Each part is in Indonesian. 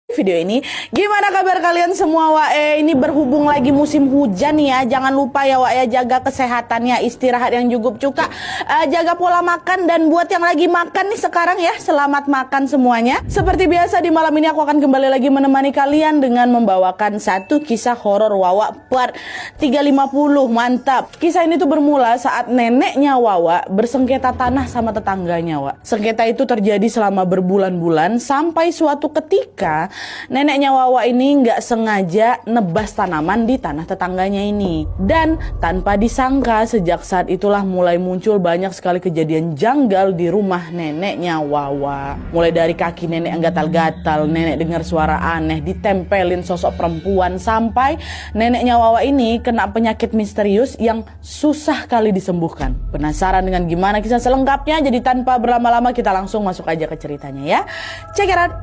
Video ini. Gimana kabar kalian semua, Wak? Ini berhubung lagi musim hujan nih ya. Jangan lupa ya, Wak, ya, jaga kesehatannya, istirahat yang cukup juga, jaga pola makan, dan buat yang lagi makan nih sekarang ya, selamat makan semuanya. Seperti biasa di malam ini aku akan kembali lagi menemani kalian dengan membawakan satu kisah horor Wawa part 350. Mantap. Kisah ini tuh bermula saat neneknya Wawa bersengketa tanah sama tetangganya, Wak. Sengketa itu terjadi selama berbulan-bulan sampai suatu ketika neneknya Wawa ini nggak sengaja nebas tanaman di tanah tetangganya ini. Dan tanpa disangka sejak saat itulah mulai muncul banyak sekali kejadian janggal di rumah neneknya Wawa. Mulai dari kaki nenek yang gatal-gatal, nenek dengar suara aneh, ditempelin sosok perempuan, sampai neneknya Wawa ini kena penyakit misterius yang susah kali disembuhkan. Penasaran dengan gimana kisah selengkapnya? Jadi tanpa berlama-lama kita langsung masuk aja ke ceritanya ya. Check it out.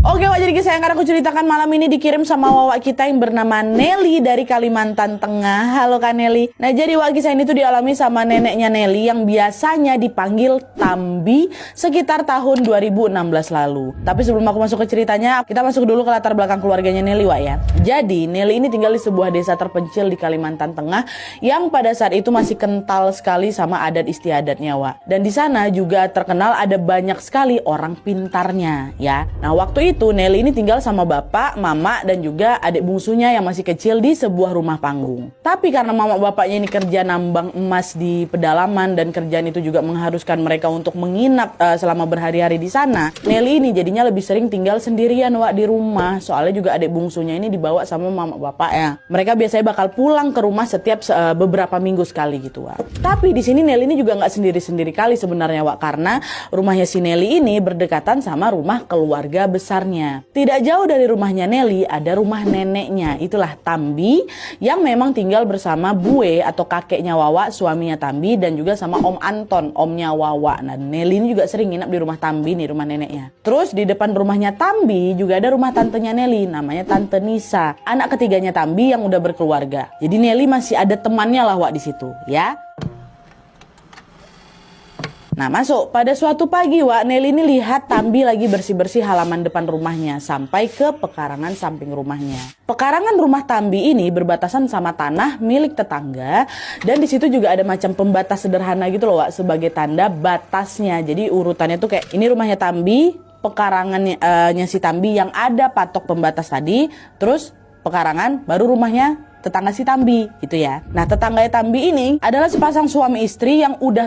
Oke, Wak, jadi kisah yang akan aku ceritakan malam ini dikirim sama Wawa kita yang bernama Nelly dari Kalimantan Tengah. Halo Kak Nelly. Nah, jadi Wak, kisah ini tuh dialami sama neneknya Nelly yang biasanya dipanggil Tambi sekitar tahun 2016 lalu. Tapi sebelum aku masuk ke ceritanya, kita masuk dulu ke latar belakang keluarganya Nelly, Wak, ya. Jadi, Nelly ini tinggal di sebuah desa terpencil di Kalimantan Tengah yang pada saat itu masih kental sekali sama adat istiadatnya, Wak. Dan di sana juga terkenal ada banyak sekali orang pintarnya, ya. Nah, waktu itu Nelly ini tinggal sama bapak, mama, dan juga adik bungsunya yang masih kecil di sebuah rumah panggung. Tapi karena mama bapaknya ini kerja nambang emas di pedalaman dan kerjaan itu juga mengharuskan mereka untuk menginap selama berhari-hari di sana, Nelly ini jadinya lebih sering tinggal sendirian, Wak, di rumah. Soalnya juga adik bungsunya ini dibawa sama mama bapaknya. Mereka biasanya bakal pulang ke rumah setiap beberapa minggu sekali gitu, Wak. Tapi di sini Nelly ini juga nggak sendiri-sendiri kali sebenarnya, Wak, karena rumahnya si Nelly ini berdekatan sama rumah keluarga besar. Tidak jauh dari rumahnya Nelly ada rumah neneknya, itulah Tambi, yang memang tinggal bersama Bue atau kakeknya Wawa, suaminya Tambi, dan juga sama Om Anton, omnya Wawa. Nah, Nelly ini juga sering nginap di rumah Tambi nih, rumah neneknya. Terus di depan rumahnya Tambi juga ada rumah tantenya Nelly, namanya Tante Nisa, anak ketiganya Tambi yang udah berkeluarga. Jadi Nelly masih ada temannya lah, Wak, di situ ya. Nah, masuk. Pada suatu pagi, Wak, Nelly ini lihat Tambi lagi bersih-bersih halaman depan rumahnya sampai ke pekarangan samping rumahnya. Pekarangan rumah Tambi ini berbatasan sama tanah milik tetangga, dan di situ juga ada macam pembatas sederhana gitu loh, Wak, sebagai tanda batasnya. Jadi urutannya tuh kayak ini rumahnya Tambi, pekarangannya si Tambi yang ada patok pembatas tadi, terus pekarangan, baru rumahnya tetangga si Tambi gitu ya. Nah, tetangganya Tambi ini adalah sepasang suami istri yang udah